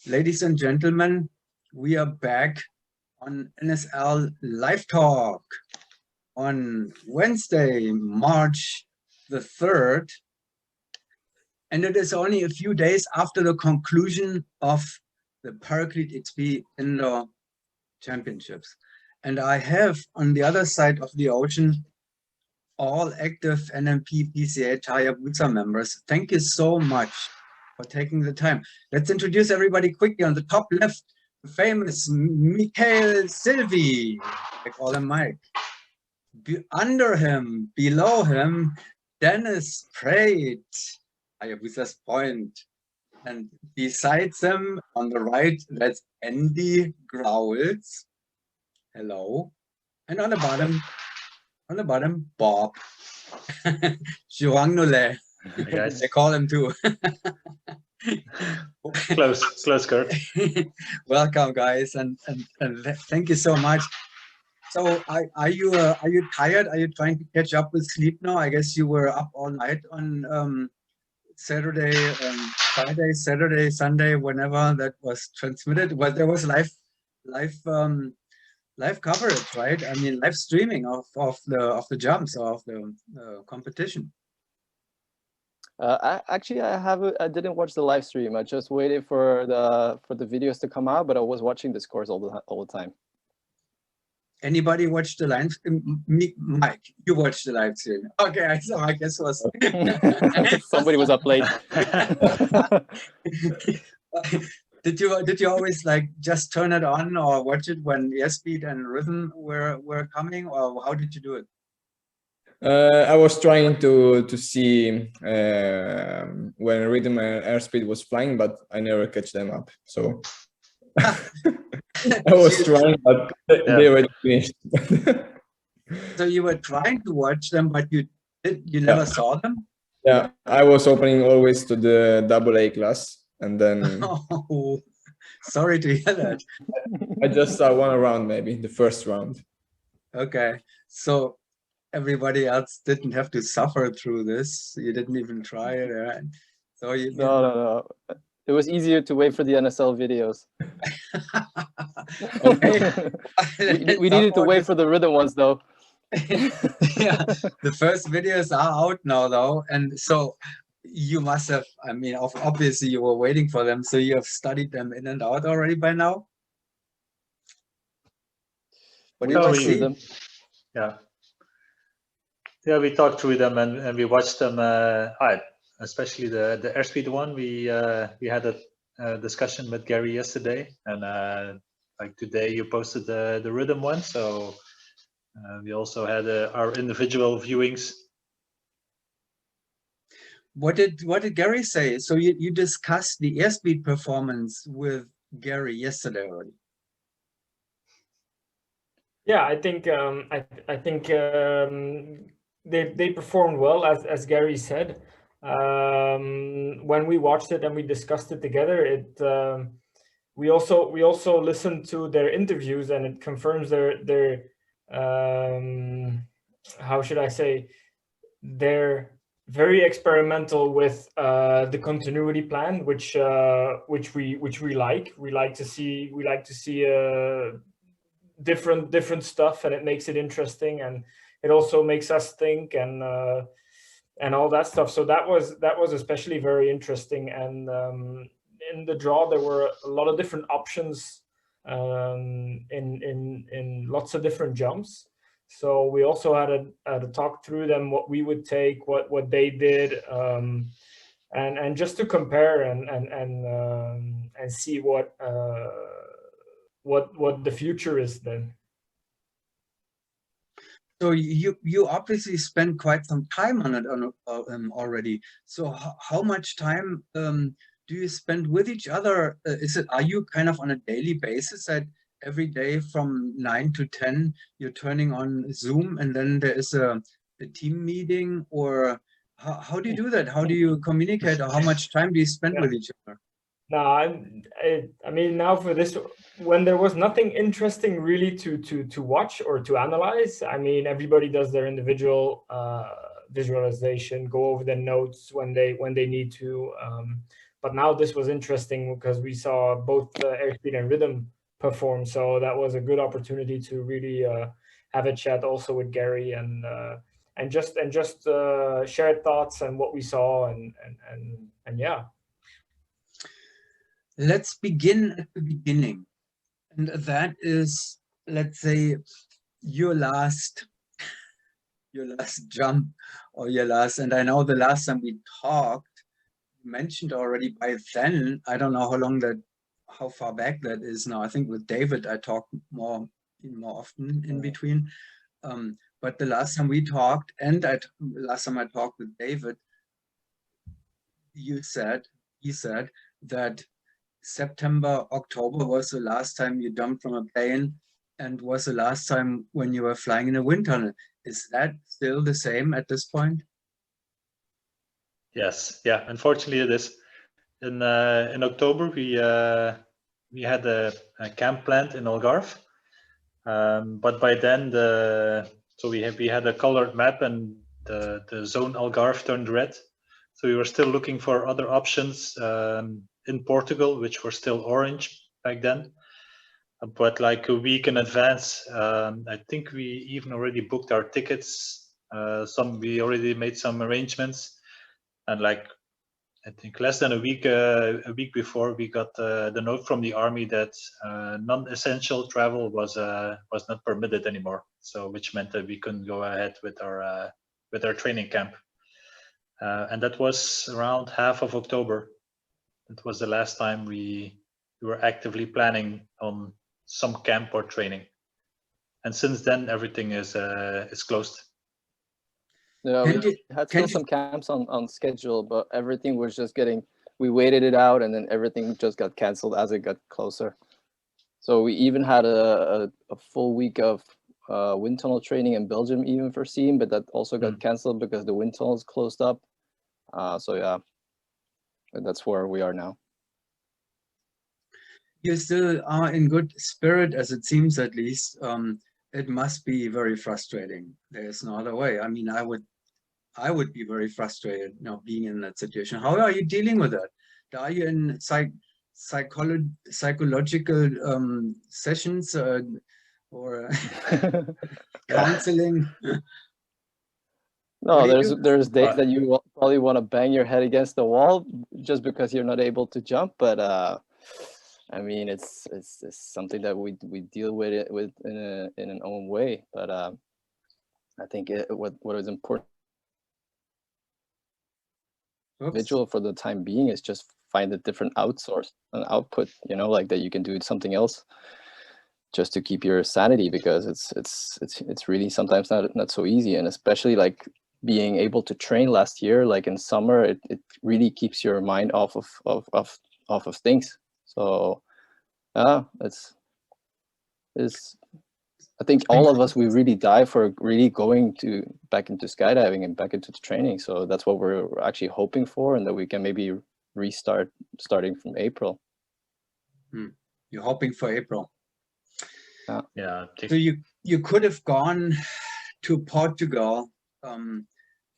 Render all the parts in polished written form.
Ladies and gentlemen, we are back on NSL Live Talk on Wednesday, March the 3rd. And it is only a few days after the conclusion of the Paraclete XP Indoor Championships. And I have on the other side of the ocean all active NMP PCH HayaBusa members. Thank you so much for taking the time. Let's introduce everybody quickly. On the top left, the famous Michael Silvi. I call him Mike. Under him, below him, Dennis Prate, HayaBusa's point. And besides him, on the right, that's Andy Growls. Hello. And on the bottom, Bob. Juang Nole. They call him too. Close, Kurt. Welcome, guys, and thank you so much. So, are you tired? Are you trying to catch up with sleep now? I guess you were up all night on Saturday, Friday, Saturday, Sunday, whenever that was transmitted. Well, there was live coverage, right? I mean, live streaming of the jumps, of the competition. I didn't watch the live stream. I just waited for the videos to come out, but I was watching the scores all the time. Anybody watch the live? Mike, you watched the live stream. Okay, so I guess it was somebody was up late. Did you always like just turn it on or watch it when airspeed and rhythm were coming, or how did you do it? I was trying to see when rhythm and airspeed was flying, but I never catch them up. So I was trying, but they were finished. So you were trying to watch them, but you never saw them? Yeah, I was opening always to the AA class. And then, oh, sorry to hear that. I just saw one round, maybe the first round. Okay, so everybody else didn't have to suffer through this. You didn't even try it, right? So no. It was easier to wait for the NSL videos. Okay, we needed to wait for the rhythm ones, though. Yeah, the first videos are out now, though, and so. You must have, I mean, obviously you were waiting for them, so you have studied them in and out already by now? What do you see them? Yeah, we talked through them and we watched them, especially the airspeed one. We had a discussion with Gary yesterday, and like today you posted the rhythm one, so we also had our individual viewings. What did Gary say? So you discussed the airspeed performance with Gary yesterday already. Yeah, I think they performed well, as Gary said. When we watched it and we discussed it together, we also listened to their interviews, and it confirms their how should I say, their very experimental with the continuity plan, which we like. We like to see different stuff, and it makes it interesting, and it also makes us think and all that stuff. So that was especially very interesting. And in the draw, there were a lot of different options in lots of different jumps. So we also had a talk through them, what we would take, what they did, and just to compare and see what the future is then. So you obviously spent quite some time on it already. So how much time do you spend with each other? Are you kind of on a daily basis that every day from 9 to 10 you're turning on Zoom, and then there is a team meeting, or how do you do that? How do you communicate, or how much time do you spend with each other? No, I mean, now for this, when there was nothing interesting really to watch or to analyze, I mean, everybody does their individual visualization, go over the notes when they need to. But now this was interesting because we saw both airspeed and rhythm perform. So that was a good opportunity to really have a chat also with Gary and just share thoughts and what we saw and yeah. Let's begin at the beginning, and that is, let's say, your last jump or your last. And I know the last time we talked, you mentioned already by then. I don't know how far back that is now. I think with David I talked more often in between. But the last time we talked, and last time I talked with David, he said that September, October was the last time you jumped from a plane and was the last time when you were flying in a wind tunnel. Is that still the same at this point? Yes, yeah, unfortunately it is. In October, we had a camp planned in Algarve, but by then we had a colored map and the zone Algarve turned red. So we were still looking for other options in Portugal, which were still orange back then. But like a week in advance, I think we even already booked our tickets. We already made some arrangements, and like I think less than a week before, we got the note from the army that non-essential travel was not permitted anymore. So which meant that we couldn't go ahead with our training camp. And that was around half of October. It was the last time we were actively planning on some camp or training. And since then, everything is closed. Yeah, we had still some camps on schedule, but everything was just we waited it out, and then everything just got canceled as it got closer. So we even had a full week of wind tunnel training in Belgium even foreseen, but that also got canceled because the wind tunnels closed up. So yeah, that's where we are now. You still are in good spirit, as it seems, at least. It must be very frustrating. There's no other way. I mean, I would be very frustrated, being in that situation. How are you dealing with that? Are you in psychological sessions or counseling? No, there's days that you probably want to bang your head against the wall just because you're not able to jump, but I mean, it's something that we deal with in an own way. But I think what is important individual for the time being is just find a different outsource, an output, like that you can do something else just to keep your sanity, because it's really sometimes not so easy, and especially like being able to train last year, like in summer, it really keeps your mind off of things. So it's I think all of us, we really die for really going back into skydiving and back into the training. So that's what we're actually hoping for, and that we can maybe restart starting from April. You're hoping for April. Yeah. So you could have gone to Portugal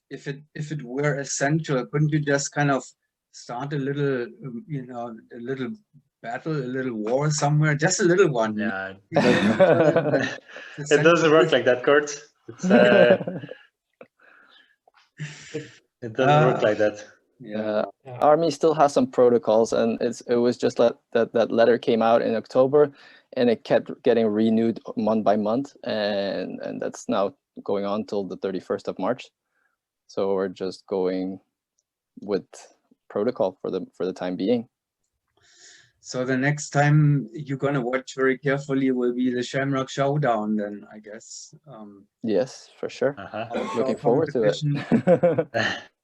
if it were essential. Couldn't you just kind of start a little, a little battle, a little war somewhere, just a little one? Yeah. It doesn't work like that, Kurt. It doesn't work like that. Yeah. Army still has some protocols, and it was just that letter came out in October, and it kept getting renewed month by month, and that's now going on till the 31st of March. So we're just going with protocol for the time being. So the next time you're going to watch very carefully will be the Shamrock Showdown, then, I guess. Yes, for sure. Looking forward to it.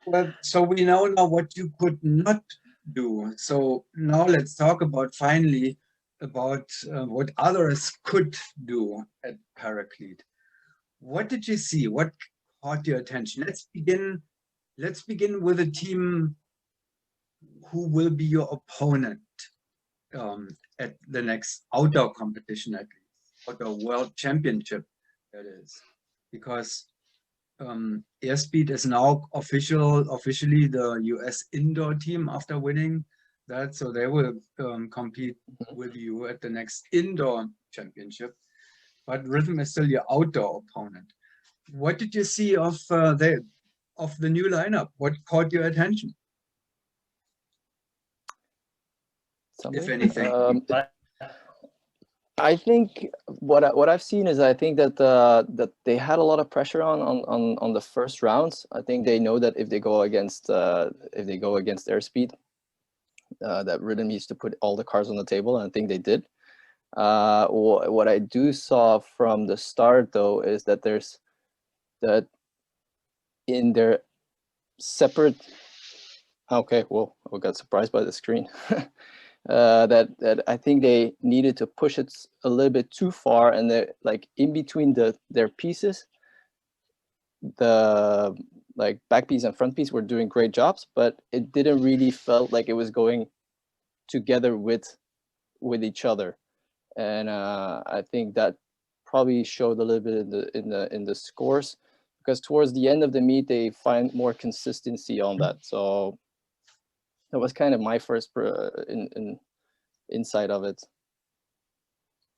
Well, so we know now what you could not do. So now let's talk about what others could do at Paraclete. What did you see? What caught your attention? Let's begin with a team who will be your opponent at the next outdoor competition, at least, outdoor world championship, that is, because Airspeed is now officially the US indoor team after winning that, so they will compete with you at the next indoor championship. But Rhythm is still your outdoor opponent. What did you see of the new lineup? What caught your attention, if anything? I think what I've seen is I think that that they had a lot of pressure on the first rounds. I think they know that if they go against Airspeed, that Rhythm needs to put all the cards on the table, and I think they did. What I do saw from the start though is that there's that in their separate. Okay, whoa! I got surprised by the screen. That I think they needed to push it a little bit too far, and they're like in between their pieces, the like back piece and front piece were doing great jobs, but it didn't really felt like it was going together with each other, and I think that probably showed a little bit in the scores, because towards the end of the meet they find more consistency on that. So that was kind of my first insight of it.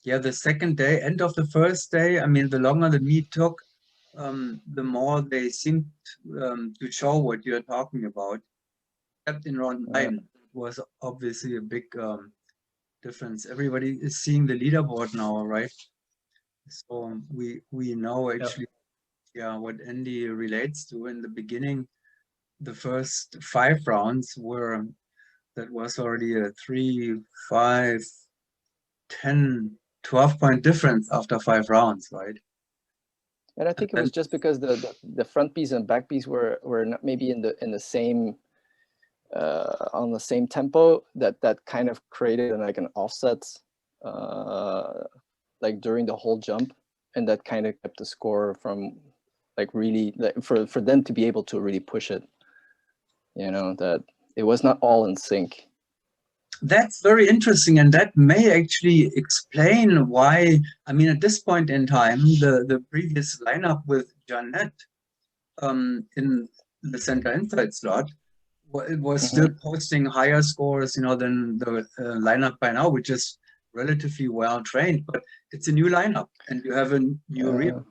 Yeah, the second day, end of the first day, I mean, the longer the meet took, the more they seemed to show what you're talking about. Except in round 9 was obviously a big difference. Everybody is seeing the leaderboard now, right? So we know actually, yeah, what Andy relates to. In the beginning, the first 5 rounds were, that was already a 3, 5, 10, 12-point difference after 5 rounds, right? And I think it was just because the front piece and back piece were not maybe in the same on the same tempo, that kind of created like an offset like during the whole jump, and that kind of kept the score from like really for them to be able to really push it, you know, that it was not all in sync. That's very interesting, and that may actually explain why, I mean, at this point in time, the previous lineup with Jeanette in the center inside slot, it was still posting higher scores, you know, than the lineup by now, which is relatively well trained, but it's a new lineup and you have a new rhythm.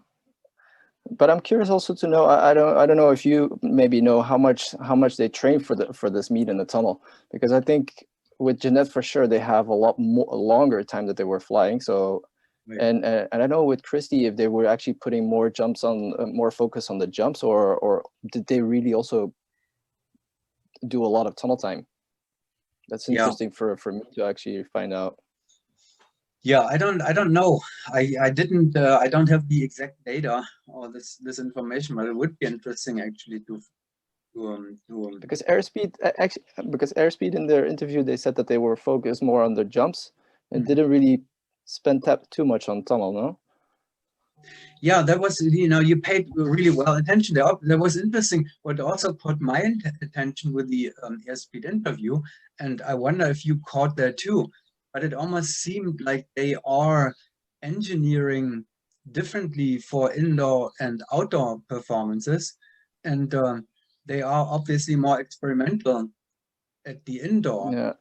But I'm curious also to know, I don't know if you maybe know how much they train for this meet in the tunnel, because I think with Jeanette for sure they have a longer time that they were flying. So right. and I know with Christy, if they were actually putting more jumps on, more focus on the jumps, or did they really also do a lot of tunnel time? That's interesting for me to actually find out. Yeah, I don't know. I don't have the exact data or this information, but it would be interesting actually to because Airspeed in their interview, they said that they were focused more on the jumps and didn't really spend too much on tunnel, no? Yeah, that was, you know, you paid really well attention there. That was interesting. What also caught my attention with the Airspeed interview, and I wonder if you caught that too, but it almost seemed like they are engineering differently for indoor and outdoor performances, and they are obviously more experimental at the indoor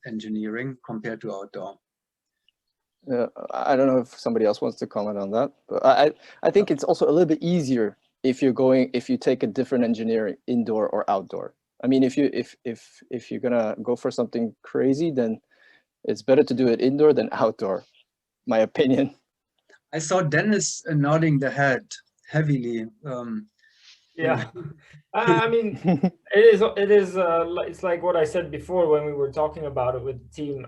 engineering compared to outdoor. I don't know if somebody else wants to comment on that, but I think it's also a little bit easier if you take a different engineering indoor or outdoor. I mean, if you're gonna go for something crazy, then it's better to do it indoor than outdoor, my opinion. I saw Dennis nodding the head heavily. Yeah, I mean, it is it's like what I said before when we were talking about it with the team.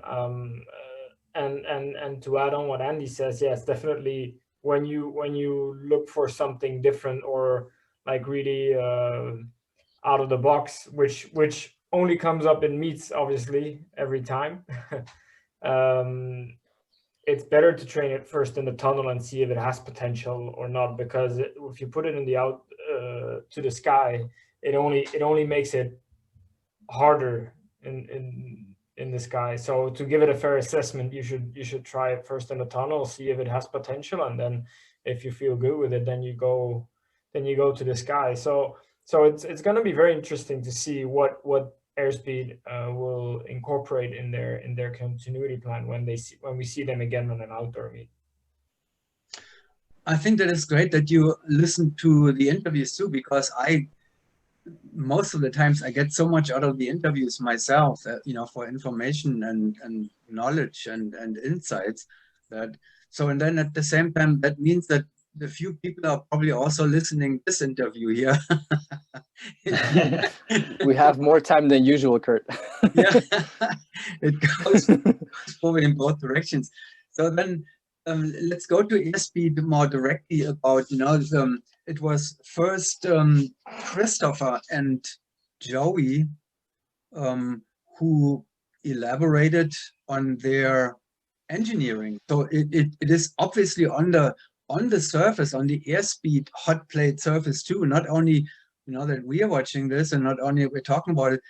And to add on what Andy says, yes, definitely when you look for something different or like really out of the box, which only comes up in meets obviously every time. It's better to train it first in the tunnel and see if it has potential or not, because if you put it in the out to the sky, it only makes it harder in the sky. So to give it a fair assessment, you should try it first in the tunnel, see if it has potential, and then if you feel good with it, then you go to the sky. So it's going to be very interesting to see what Airspeed will incorporate in their continuity plan when we see them again on an outdoor meet. I think that is great that you listen to the interviews too, because most of the times I get so much out of the interviews myself, you know, for information and knowledge and insights that. So, and then at the same time, that means that the few people are probably also listening this interview here. We have more time than usual, Kurt. Yeah, it goes forward in both directions. So then let's go to Airspeed more directly about, you know, it was first Christopher and Joey who elaborated on their engineering. So it is obviously on the surface, on the Airspeed hot plate surface too, not only, you know, that we are watching this and not only we're talking about it,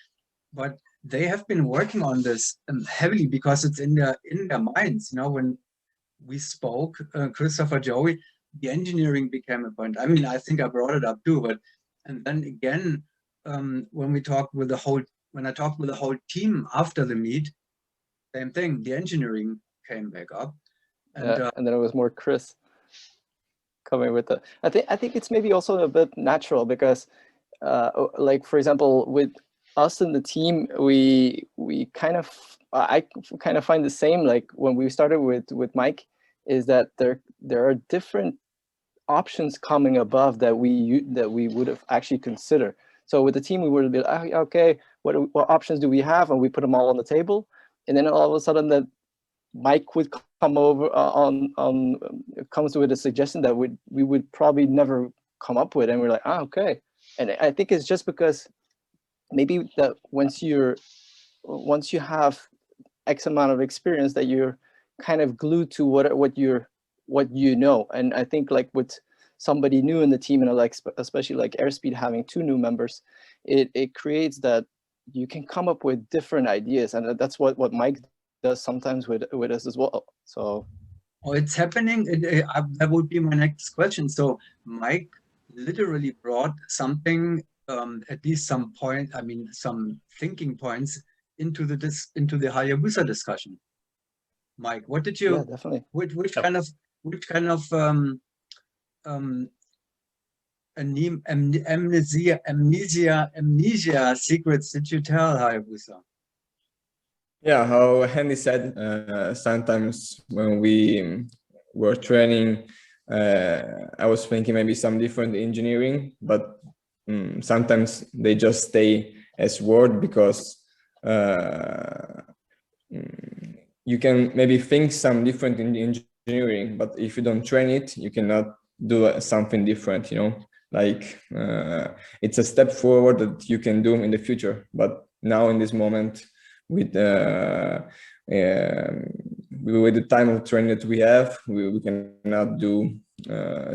but they have been working on this heavily because it's in their minds. You know, when we spoke, Christopher, Joey, the engineering became a point. I mean, I think I brought it up too, but and then again, when I talked with the whole team after the meet, same thing. The engineering came back up, and and then it was more Chris coming with the. I think it's maybe also a bit natural because, like for example, with us in the team, we kind of I kind of find the same. Like when we started with Mike, is that there are different options coming above that we would have actually considered. So with the team, we would have been okay. What options do we have? And we put them all on the table. And then all of a sudden, that Mike would come over comes with a suggestion that we would probably never come up with, and we're like, okay. And I think it's just because maybe that once you have X amount of experience, that you're kind of glued to what you know. And I think like with somebody new in the team, and like especially like Airspeed having 2 new members, it creates that you can come up with different ideas, and that's what Mike does sometimes with us as well. So it's happening. That would be my next question. So Mike literally brought something, at least some point, I mean, some thinking points into the HayaBusa discussion. Mike, what did you? Yeah, definitely. Which kind of amnesia secrets did you tell HayaBusa? Yeah, how Henry said, sometimes when we were training, I was thinking maybe some different engineering, but sometimes they just stay as word because you can maybe think some different in engineering, but if you don't train it, you cannot do something different, you know, like it's a step forward that you can do in the future. But now in this moment, with the time of training that we have, we cannot do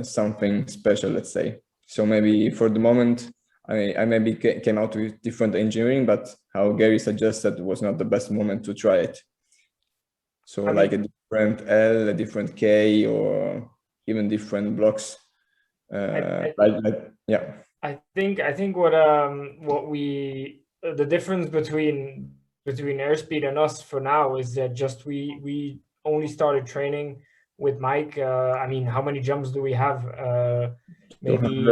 something special, let's say. So maybe for the moment, I maybe came out with different engineering, but how Gary suggested was not the best moment to try it. So like a different L, a different K, or even different blocks. Yeah. I think what we the difference between Airspeed and us for now is that just we only started training with Mike. I mean, how many jumps do we have? Maybe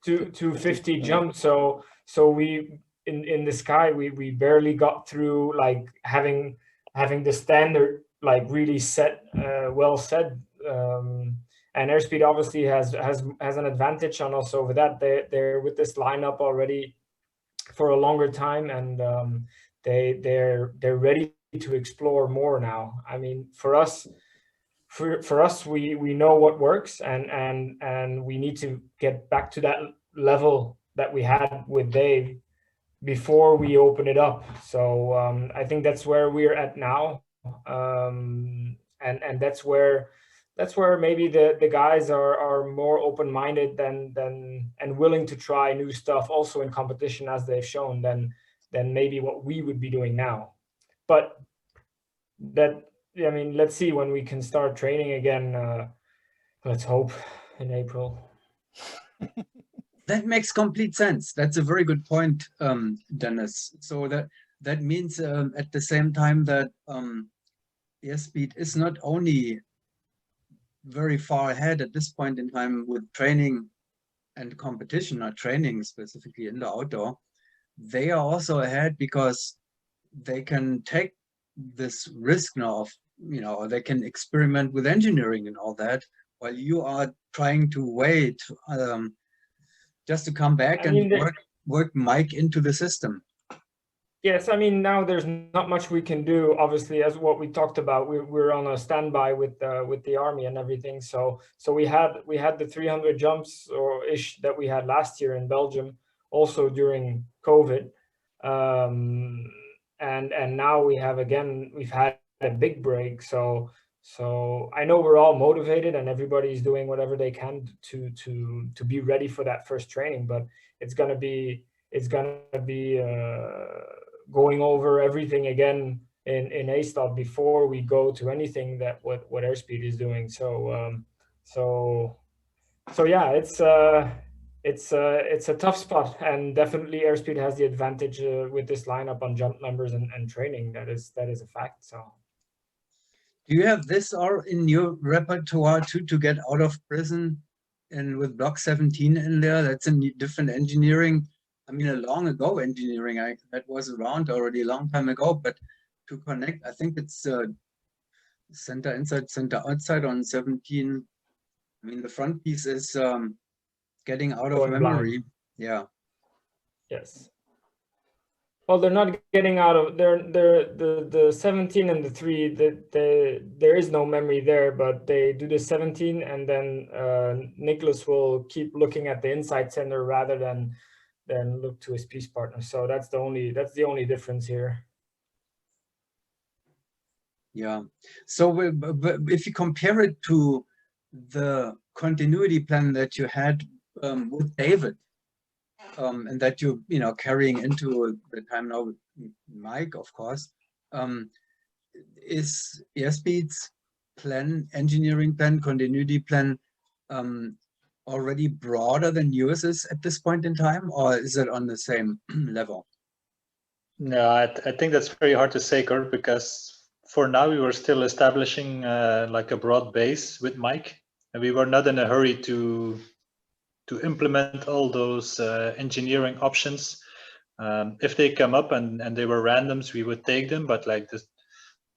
250 jumps. So we in the sky we barely got through like having the standard like really set well set. And Airspeed obviously has an advantage on us over that. They're with this lineup already for a longer time, and they're ready to explore more now. I mean, for us, we know what works, and we need to get back to that level that we had with Dave before we open it up. So I think that's where we're at now, and that's where maybe the guys are more open-minded than and willing to try new stuff also in competition, as they've shown, than maybe what we would be doing now. But that, I mean, let's see when we can start training again. Let's hope in April. That makes complete sense. That's a very good point, Dennis. So that means at the same time that airspeed is not only very far ahead at this point in time with training and competition, or training specifically in the outdoor, they are also ahead because they can take this risk now of, they can experiment with engineering and all that, while you are trying to wait just to come back and work Mike into the system. Yes, I mean, now there's not much we can do. Obviously, as what we talked about, we're on a standby with the army and everything. So we had the 300 jumps or ish that we had last year in Belgium, also during COVID, and now we've had a big break. So I know we're all motivated and everybody's doing whatever they can to be ready for that first training, but it's gonna be going over everything again in A-Stop before we go to anything that what airspeed is doing. So yeah, it's a tough spot, and definitely airspeed has the advantage with this lineup on jump numbers and training. That is a fact. So do you have this or in your repertoire too, to get out of prison and with block 17 in there? That's a different engineering. I mean, a long ago engineering, that was around already a long time ago, but to connect, I think it's center inside, center outside on 17. I mean, the front piece is getting out of memory. Blind. Yeah. Yes. Well, they're not getting out of the 17 and the 3. There is no memory there, but they do the 17, and then Nicholas will keep looking at the inside center rather than look to his piece partner. So that's the only difference here. Yeah. So if you compare it to the continuity plan that you had with David, and that you carrying into the time now with Mike, of course, is airspeed's plan, engineering plan, continuity plan, already broader than yours is at this point in time, or is it on the same level? No, I think that's very hard to say, Kurt, because for now we were still establishing like a broad base with Mike, and we were not in a hurry to implement all those engineering options. If they come up and they were randoms, we would take them, but like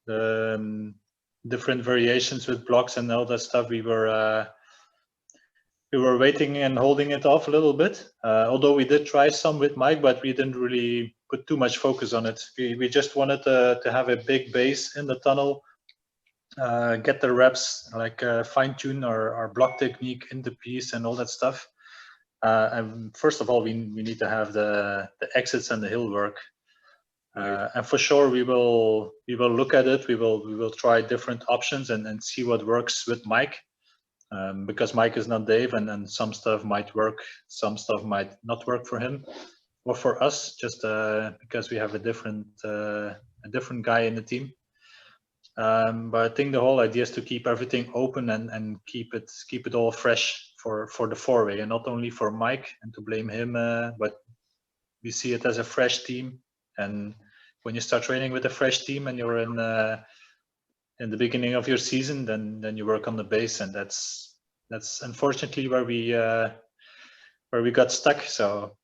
the different variations with blocks and all that stuff, we were waiting and holding it off a little bit, although we did try some with Mike, but we didn't really put too much focus on it. We just wanted to have a big base in the tunnel, get the reps, like fine tune our block technique in the piece and all that stuff. And first of all, we need to have the exits and the hill work. And for sure, we will look at it. We will try different options and see what works with Mike. Because Mike is not Dave, and some stuff might work, some stuff might not work for him or for us, just because we have a different guy in the team. But I think the whole idea is to keep everything open and keep it all fresh for the 4-way, and not only for Mike and to blame him, but we see it as a fresh team. And when you start training with a fresh team and you're in the beginning of your season, then you work on the base, and that's unfortunately where we got stuck. So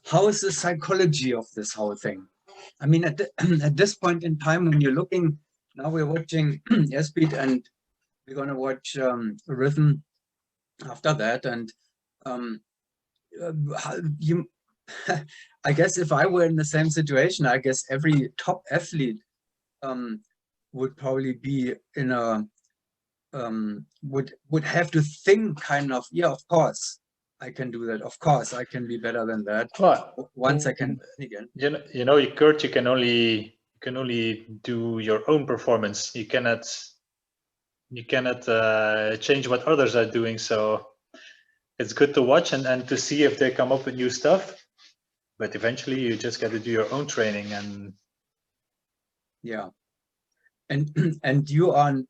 how is the psychology of this whole thing? I mean, at this point in time, when you're looking, now we're watching airspeed, and we're going to watch rhythm after that, and I guess if I were in the same situation, I guess every top athlete would probably be in a would have to think kind of, yeah, of course I can do that, of course I can be better than that. Well, once I can again. Kurt, you can only do your own performance. You cannot change what others are doing. So it's good to watch and to see if they come up with new stuff, but eventually you just got to do your own training. And yeah, and you are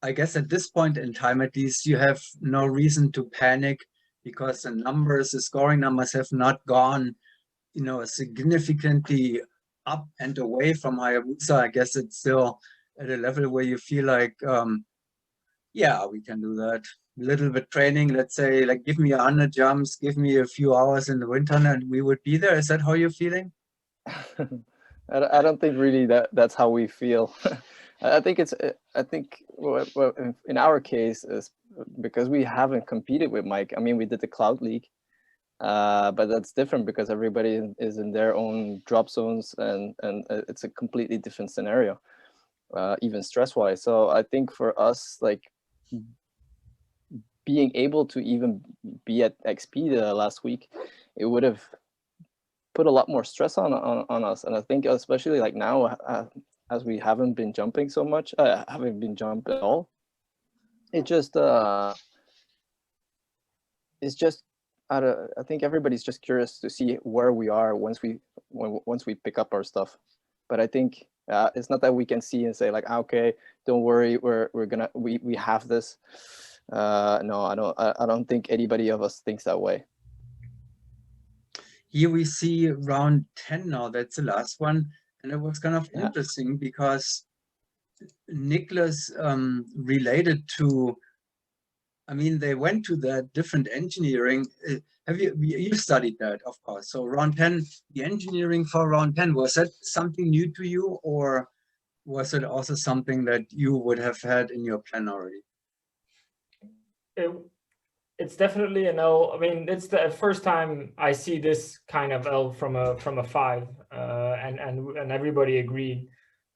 I guess at this point in time, at least, you have no reason to panic because the numbers, the scoring numbers have not gone, you know, significantly up and away from HayaBusa. I guess it's still at a level where you feel like, yeah, we can do that. A little bit training, let's say, like give me 100 jumps, give me a few hours in the wind tunnel, and we would be there. Is that how you're feeling? I don't think really that's how we feel. I think in our case is because we haven't competed with Mike. I mean, we did the Cloud League, but that's different because everybody is in their own drop zones, and it's a completely different scenario, even stress-wise. So I think for us, like being able to even be at XP last week, it would have put a lot more stress on us. And I think especially like now, as we haven't been jumping so much, haven't been jumping at all, it just it's just I think everybody's just curious to see where we are once we pick up our stuff. But I think it's not that we can see and say like, okay, don't worry, we have this. No, I don't think anybody of us thinks that way. Here we see round 10 now, that's the last one. And it was kind of interesting because Nicholas related to, I mean, they went to the different engineering. Have you studied that, of course. So round 10, the engineering for round 10, was that something new to you, or was it also something that you would have had in your plan already? It's definitely an L. I mean, it's the first time I see this kind of L from a 5, and everybody agreed.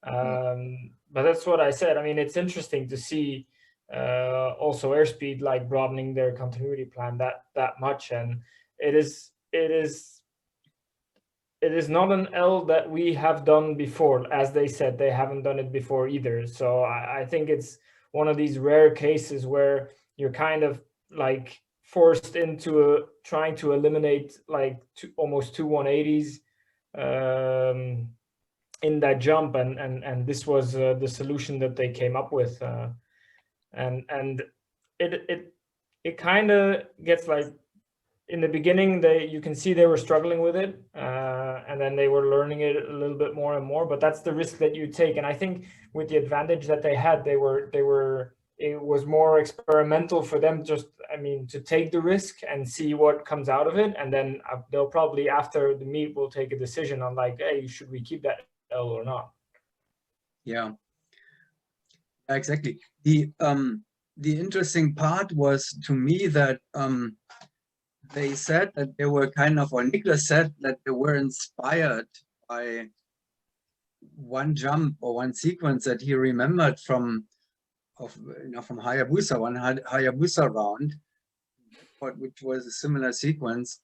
But that's what I said. I mean, it's interesting to see also airspeed like broadening their continuity plan that much, and it is not an L that we have done before. As they said, they haven't done it before either. So I think it's one of these rare cases where you're kind of like forced into trying to eliminate like almost 2 180s in that jump, and this was the solution that they came up with, and it kind of gets like, in the beginning you can see they were struggling with it, and then they were learning it a little bit more and more, but that's the risk that you take. And I think with the advantage that they had, it was more experimental for them, just, I mean, to take the risk and see what comes out of it. And then they'll probably, after the meet, will take a decision on like, hey, should we keep that L or not? Yeah, exactly. The interesting part was to me that they said that they were kind of, or Niklas said that they were inspired by one jump or one sequence that he remembered from HayaBusa, one HayaBusa round, which was a similar sequence,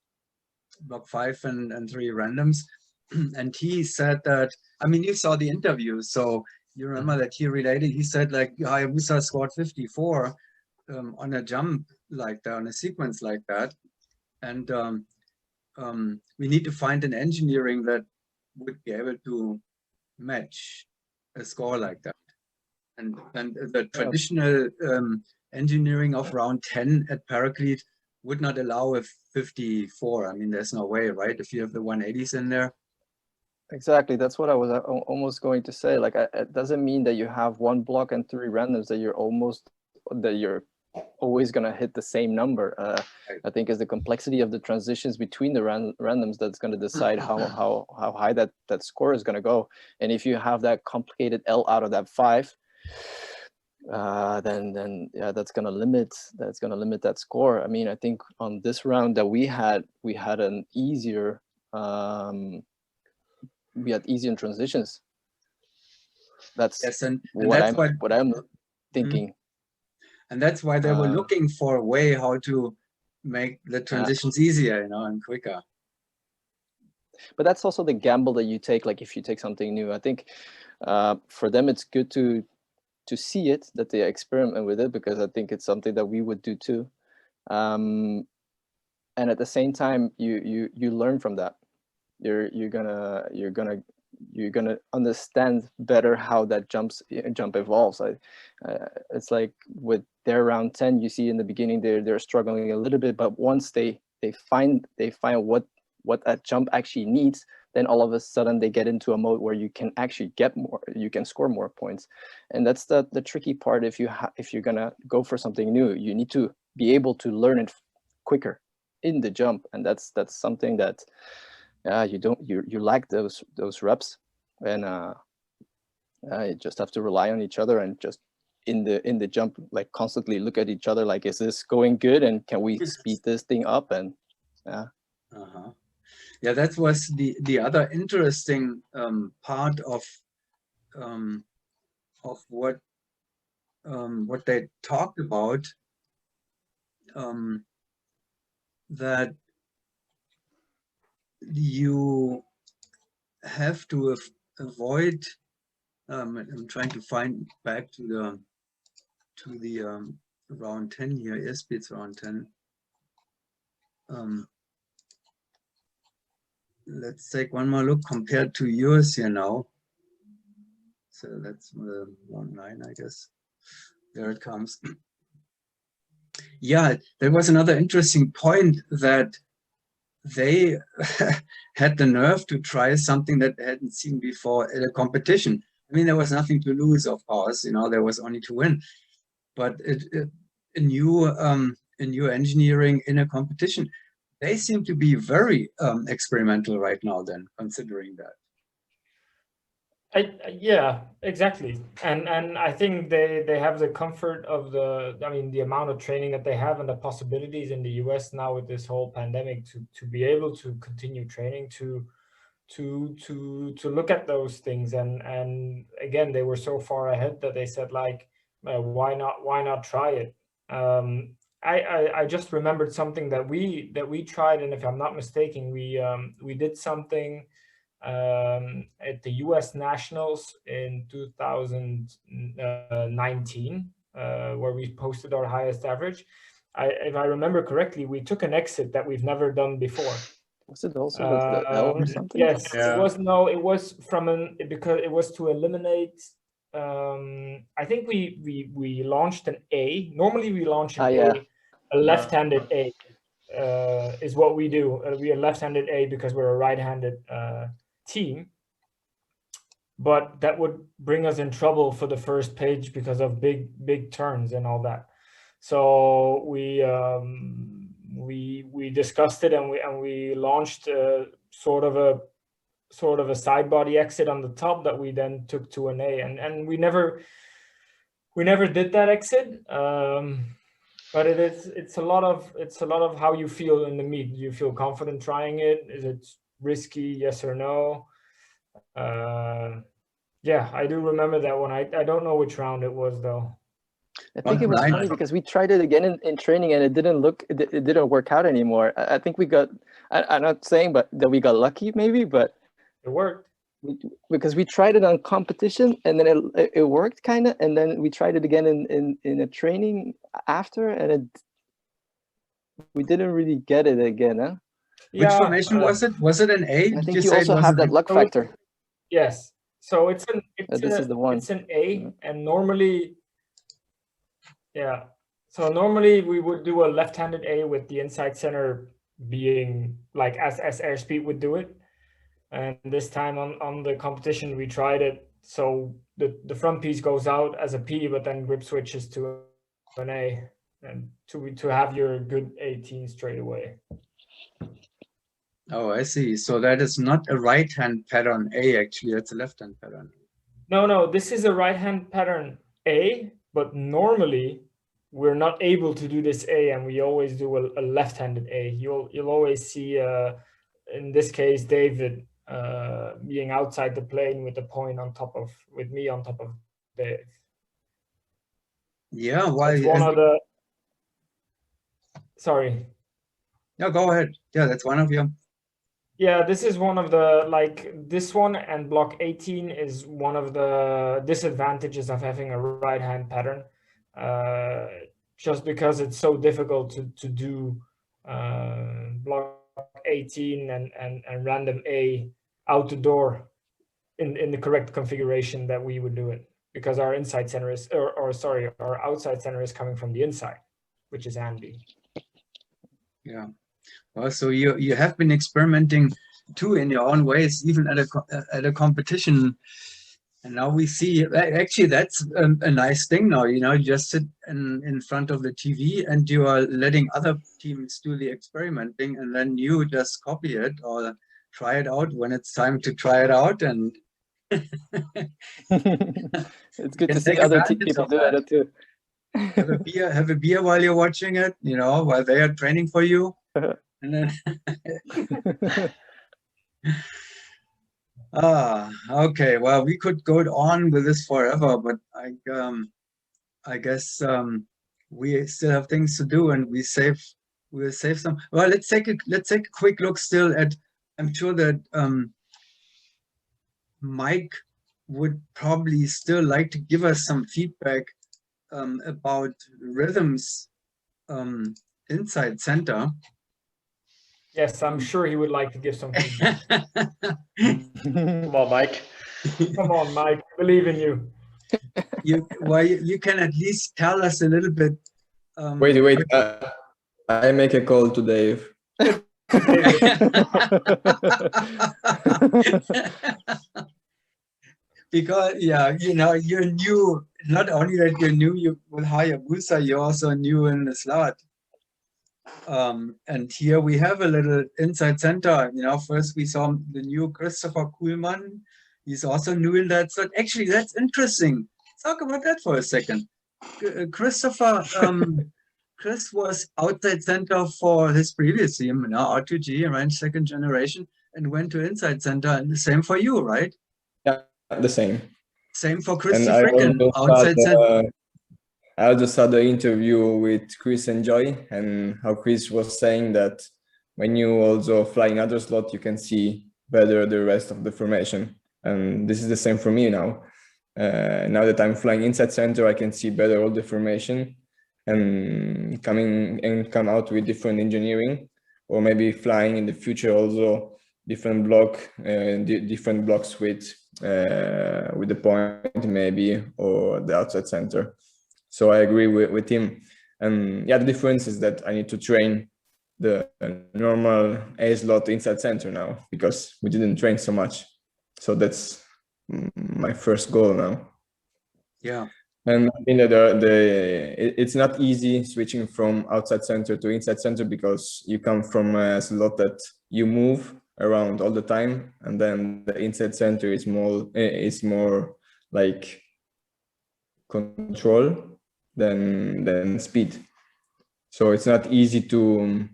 block 5 and 3 randoms. And he said that, I mean, you saw the interview, so you remember that he related, he said like HayaBusa scored 54 on a jump like that, on a sequence like that. And we need to find an engineering that would be able to match a score like that. And the traditional engineering of round 10 at Paraclete would not allow a 54. I mean, there's no way, right? If you have the 180s in there. Exactly. That's what I was almost going to say. Like, it doesn't mean that you have one block and 3 randoms that you're always going to hit the same number. I think it's the complexity of the transitions between the randoms that's going to decide how high that score is going to go. And if you have that complicated L out of that 5, then yeah, that's going to limit that score. I mean, I think on this round that we had an easier we had easier transitions. That's yes, and what I'm thinking. And that's why they were looking for a way how to make the transitions easier, you know, and quicker. But that's also the gamble that you take. Like if you take something new, I think for them it's good to see it, that they experiment with it, because I think it's something that we would do too. And at the same time, you learn from that. You're gonna you're gonna understand better how that jump evolves. It's like with their round 10, you see in the beginning they're struggling a little bit, but once they find what that jump actually needs, then all of a sudden they get into a mode where you can actually get more, you can score more points. And that's the tricky part. If you're gonna go for something new, you need to be able to learn it quicker in the jump, and that's something that you lack those reps, and you just have to rely on each other, and just in the jump, like constantly look at each other, like, is this going good, and can we speed this thing up? And yeah, that was the other interesting part of what they talked about, that you have to avoid. I'm trying to find back to the round 10 here, airspeed's round 10. Let's take one more look compared to yours here now. So that's round 9, I guess. There it comes. Yeah, there was another interesting point, that they had the nerve to try something that they hadn't seen before at a competition. I mean, there was nothing to lose, of course, you know, there was only to win. But a new engineering in a competition, they seem to be very experimental right now then, considering that. Yeah, exactly. And I think they have the comfort of the amount of training that they have, and the possibilities in the US now with this whole pandemic to be able to continue training, to look at those things. And again, they were so far ahead that they said, like, why not try it? I just remembered something that we tried, and if I'm not mistaken, we did something at the US Nationals in 2019, where we posted our highest average. If I remember correctly, we took an exit that we've never done before. Was it also the L or something? Yes, Yeah. it was because it was to eliminate. I think we launched an A. Normally we launch an yeah. a left-handed A. Is what we do. We are left-handed A because we're a right-handed team, but that would bring us in trouble for the first page because of big turns and all that. So we discussed it, and we launched sort of a side body exit on the top that we then took to an A, and we never did that exit. But it's a lot of how you feel in the meet. Do you feel confident trying it? Is it risky? Yes or no? Yeah, I do remember that one. I don't know which round it was though. I think it was funny because we tried it again in training, and it didn't work out anymore. I think we got, I'm not saying but that we got lucky maybe, but it worked. Because we tried it on competition, and then it worked kind of, and then we tried it again in a training after, and we didn't really get it again, huh? Which formation was it? Was it an A? I think you also have that luck factor. Yes. So it's an A, and normally, yeah. So normally we would do a left-handed A with the inside center being like as airspeed would do it. And this time on the competition, we tried it. So the front piece goes out as a P, but then grip switches to an A, and to have your good 18 straight away. Oh, I see. So that is not a right-hand pattern A, actually, that's a left-hand pattern. No, this is a right-hand pattern A, but normally we're not able to do this A, and we always do a left-handed A. You'll always see, in this case, David being outside the plane with the point with me on top of Dave. Yeah, why? It's one of the. Sorry. No, go ahead. Yeah, that's one of you. Yeah, this is one of the, like, this one and block 18 is one of the disadvantages of having a right-hand pattern, just because it's so difficult to do block 18 and random A out the door. in the correct configuration that we would do it, because our inside center is, or sorry, our outside center is coming from the inside, which is handy. Yeah. Well, so you have been experimenting too in your own ways, even at a competition. And now we see, actually, that's a nice thing now, you know, you just sit in front of the TV and you are letting other teams do the experimenting, and then you just copy it or try it out when it's time to try it out. And It's good to see other people do it too. Have a beer while you're watching it, you know, while they are training for you. And then okay. Well, we could go on with this forever, but I guess we still have things to do, and we'll save some. Well, let's take a quick look still at. I'm sure that Mike would probably still like to give us some feedback about rhythms inside center. Yes, I'm sure he would like to give some feedback. Come on, Mike. Come on, Mike, believe in you. You can at least tell us a little bit. Wait. I make a call to Dave. Because you know, you're new. Not only that you're new with HayaBusa, you're also new in the slot. And here we have a little inside center. You know, first we saw the new Christopher Kuhlmann. He's also new in that slot. Actually, that's interesting. Talk about that for a second. Christopher, Chris was outside center for his previous team, you know, R2G, around second generation, and went to inside center. And the same for you, right? Yeah, the same. Same for Christy Fricken, outside center. I also saw the interview with Chris and Joy, and how Chris was saying that when you also fly in other slot, you can see better the rest of the formation. And this is the same for me now. Now that I'm flying inside center, I can see better all the formation and come out with different engineering, or maybe flying in the future also different blocks with the point maybe, or the outside center. So I agree with him. And yeah, the difference is that I need to train the normal A slot inside center now, because we didn't train so much. So that's my first goal now. Yeah. And I think that it's not easy switching from outside center to inside center, because you come from a slot that you move around all the time, and then the inside center is more like control than speed. So it's not easy to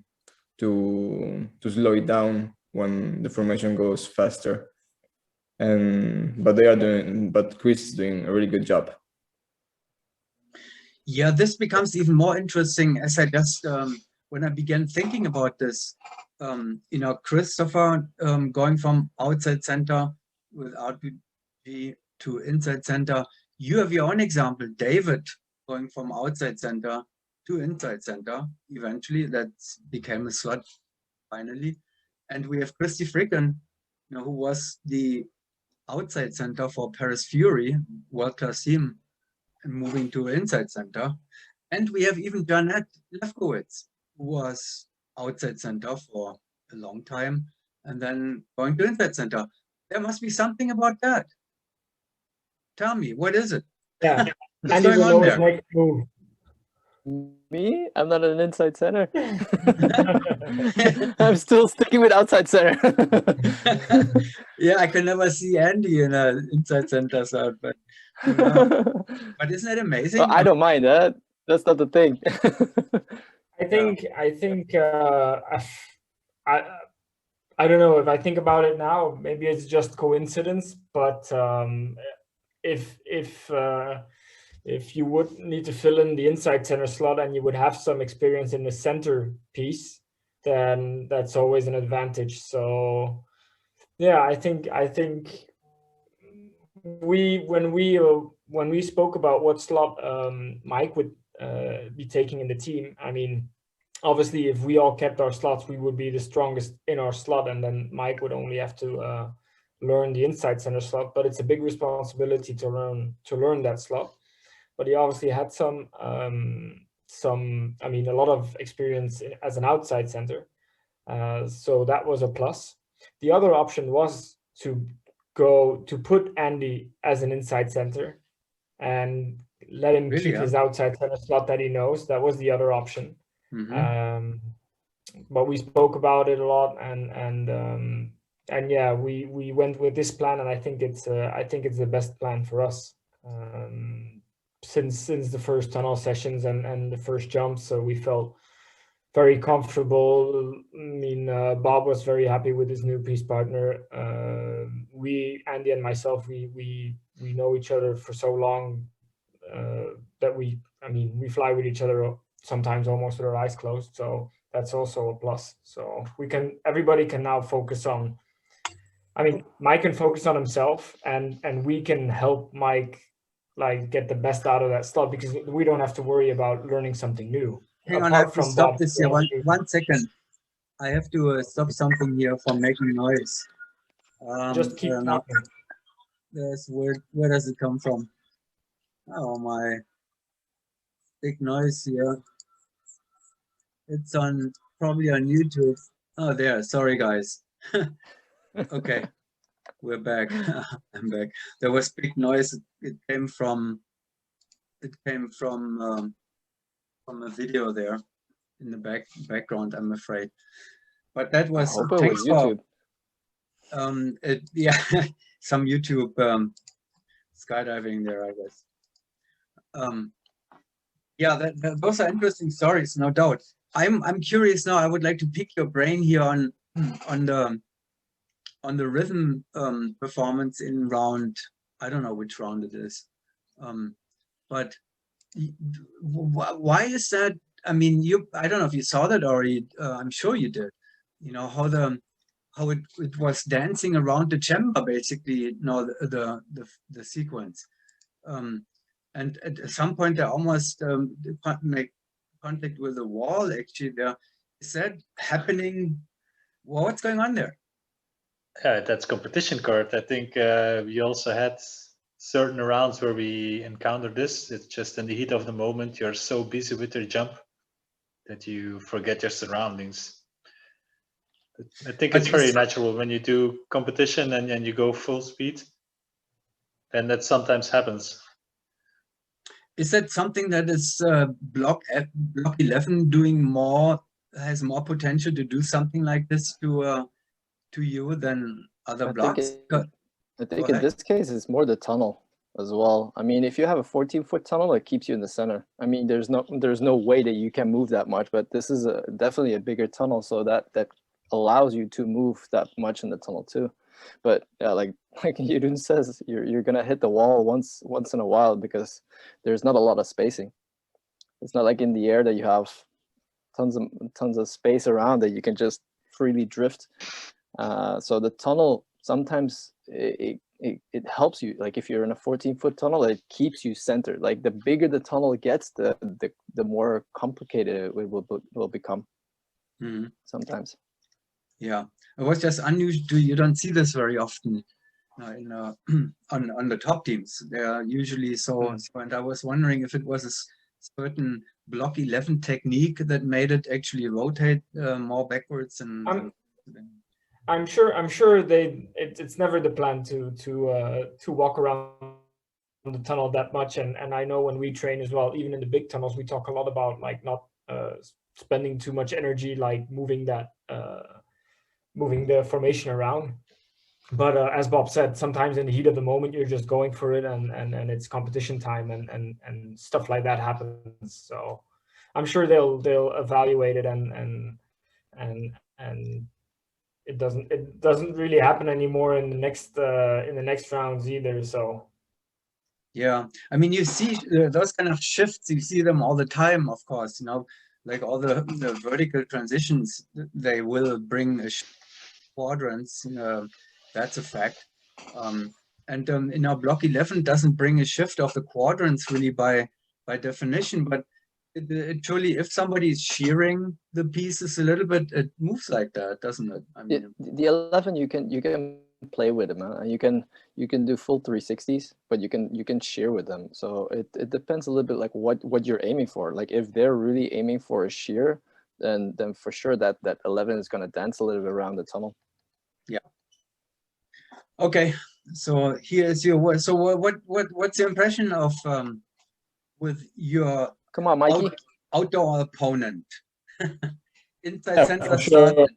slow it down when the formation goes faster. But Chris is doing a really good job. Yeah, this becomes even more interesting as I just when I began thinking about this. You know, Christopher going from outside center with RPG to inside center. You have your own example, David, going from outside center to inside center. Eventually, that became a slot finally. And we have Christy Fricken, you know, who was the outside center for Paris Fury, world-class team, and moving to inside center. And we have even Janet Lefkowitz, who was outside center for a long time, and then going to inside center. There must be something about that. Tell me, what is it? Yeah. What's going on there? Next move. Me? I'm not an inside center. I'm still sticking with outside center. Yeah, I can never see Andy in an inside center slot, but you know, but isn't it amazing? Well, I don't mind that. That's not the thing. I don't know if I think about it now. Maybe it's just coincidence, but if you would need to fill in the inside center slot and you would have some experience in the center piece, then that's always an advantage. So yeah, I think when we spoke about what slot Mike would be taking in the team, I mean, obviously if we all kept our slots, we would be the strongest in our slot, and then Mike would only have to learn the inside center slot, but it's a big responsibility to learn that slot. But he obviously had some, I mean, a lot of experience as an outside center. So that was a plus. The other option was to put Andy as an inside center and let him keep his outside center slot that he knows. That was the other option. But we spoke about it a lot, and yeah, we went with this plan, and I think it's the best plan for us since the first tunnel sessions and the first jumps. So we felt very comfortable. I mean, Bob was very happy with his new piece partner. Andy and myself, we know each other for so long that we fly with each other sometimes almost with our eyes closed. So that's also a plus. So everybody can now focus on, I mean, Mike can focus on himself, and we can help Mike like get the best out of that slot, because we don't have to worry about learning something new. Hang on, I have to stop this here. One second. I have to stop something here from making noise. Just keep talking. That's weird. Where does it come from? Oh my. Big noise here. It's probably on YouTube. Oh, there. Sorry, guys. Okay. We're back. I'm back. There was big noise. It came from a video there in the background, I'm afraid. But that was, I hope it was YouTube. Yeah, some YouTube skydiving there, I guess. Yeah, those are interesting stories, no doubt. I'm curious now. I would like to pick your brain here on the rhythm performance in round. I don't know which round it is, but why is that? I mean, I don't know if you saw that already. I'm sure you did. You know how it was dancing around the chamber, basically. You know, the sequence. And at some point, they almost make contact with the wall. Actually, there is that happening. Well, what's going on there? Yeah, that's competition card. I think we also had certain rounds where we encountered this. It's just in the heat of the moment, you're so busy with your jump that you forget your surroundings. I think it's very natural when you do competition and you go full speed, and that sometimes happens. Is that something that is block 11 has more potential to do something like this to you than other blocks? I think in this case, it's more the tunnel as well. I mean, if you have a 14-foot tunnel, it keeps you in the center. I mean, there's no way that you can move that much, but this is definitely a bigger tunnel, so that allows you to move that much in the tunnel too. But yeah, like Jeroen says, you're gonna hit the wall once in a while because there's not a lot of spacing. It's not like in the air that you have tons of space around that you can just freely drift. So the tunnel sometimes it helps you. Like if you're in a 14-foot tunnel, it keeps you centered. Like the bigger the tunnel gets, the more complicated it will become. Sometimes. Yeah, it was just unusual. You don't see this very often on the top teams. They are usually so. And I was wondering if it was a certain block 11 technique that made it actually rotate more backwards. And I'm sure it's never the plan to walk around the tunnel that much. And I know when we train as well, even in the big tunnels, we talk a lot about like not spending too much energy, like moving the formation around. But as Bob said, sometimes in the heat of the moment, you're just going for it, and it's competition time, and stuff like that happens. So I'm sure they'll evaluate it, and it doesn't really happen anymore in the next rounds either. So yeah, I mean, you see those kind of shifts, you see them all the time, of course. You know, like all the vertical transitions, they will bring quadrants. That's a fact. And in our block 11 doesn't bring a shift of the quadrants really by definition, but it truly, if somebody is shearing the pieces a little bit, it moves like that, doesn't it? I mean, the 11 you can play with them. You can do full 360s, but you can shear with them. So it depends a little bit like what you're aiming for. Like if they're really aiming for a shear, then for sure that 11 is going to dance a little bit around the tunnel. Yeah. Okay. So here's your so what's your impression of with your Come on, Mikey. outdoor opponent? Inside Yeah, center for sure. started.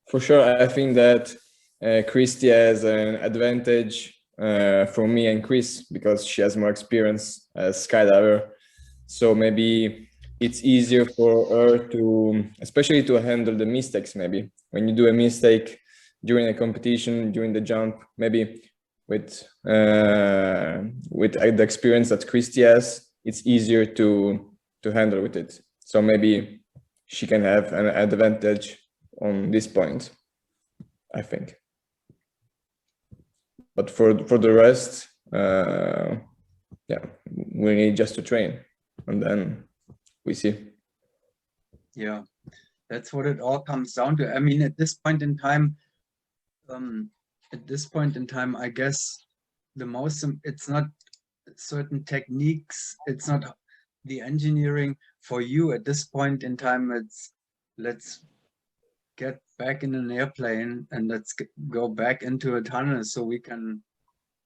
For sure, I think that Christy has an advantage for me and Chris because she has more experience as skydiver. So maybe it's easier for her to, especially to handle the mistakes. Maybe when you do a mistake during a competition, during the jump, maybe with the experience that Christy has, it's easier to handle with it. So maybe she can have an advantage on this point, I think. But for the rest, yeah, we need just to train, and then we see. Yeah, that's what it all comes down to. I mean, at this point in time, I guess the most, it's not certain techniques, it's not the engineering for you at this point in time. It's let's get back in an airplane and let's go back into a tunnel so we can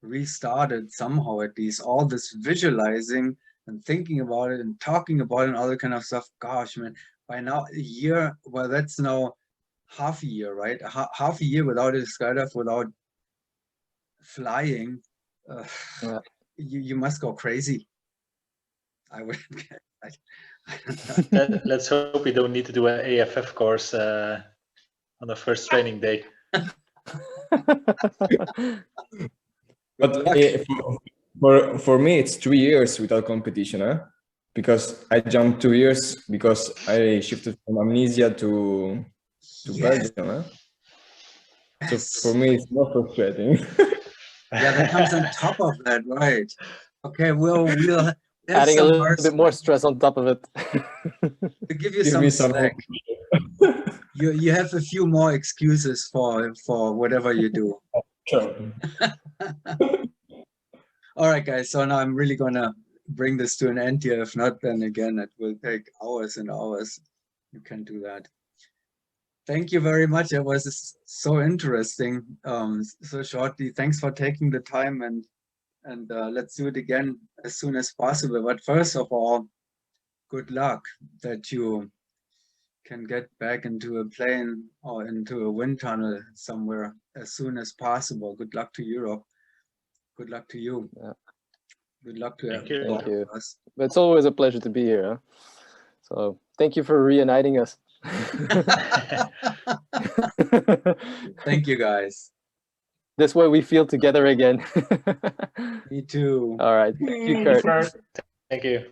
restart it somehow, at least. All this visualizing and thinking about it and talking about it and all that kind of stuff. Gosh, man, by now a year, well, that's now half a year, right? Half a year without a skydive, without flying. Yeah. You must go crazy. I would. Let's hope we don't need to do an AFF course on the first training day. But for me, it's 3 years without competition, huh? Because I jumped 2 years because I shifted from amnesia to Yes. Belgium, huh? Yes. So for me, it's more frustrating. Yeah, that comes on top of that, right? Okay, we'll adding a little bit more stress on top of it. To give you some slack. You have a few more excuses for whatever you do. Sure. All right, guys. So now I'm really gonna bring this to an end here. If not, then again, it will take hours and hours. You can do that. Thank you very much. It was so interesting. So shortly. Thanks for taking the time, and let's do it again as soon as possible. But first of all, good luck that you can get back into a plane or into a wind tunnel somewhere as soon as possible. Good luck to Europe. Good luck to you. Yeah. Good luck to Thank you. Thank you. us. It's always a pleasure to be here. Huh? So thank you for reuniting us. Thank you, guys. This way we feel together again. Me too. All right. Thank you, Kurt. Thank you.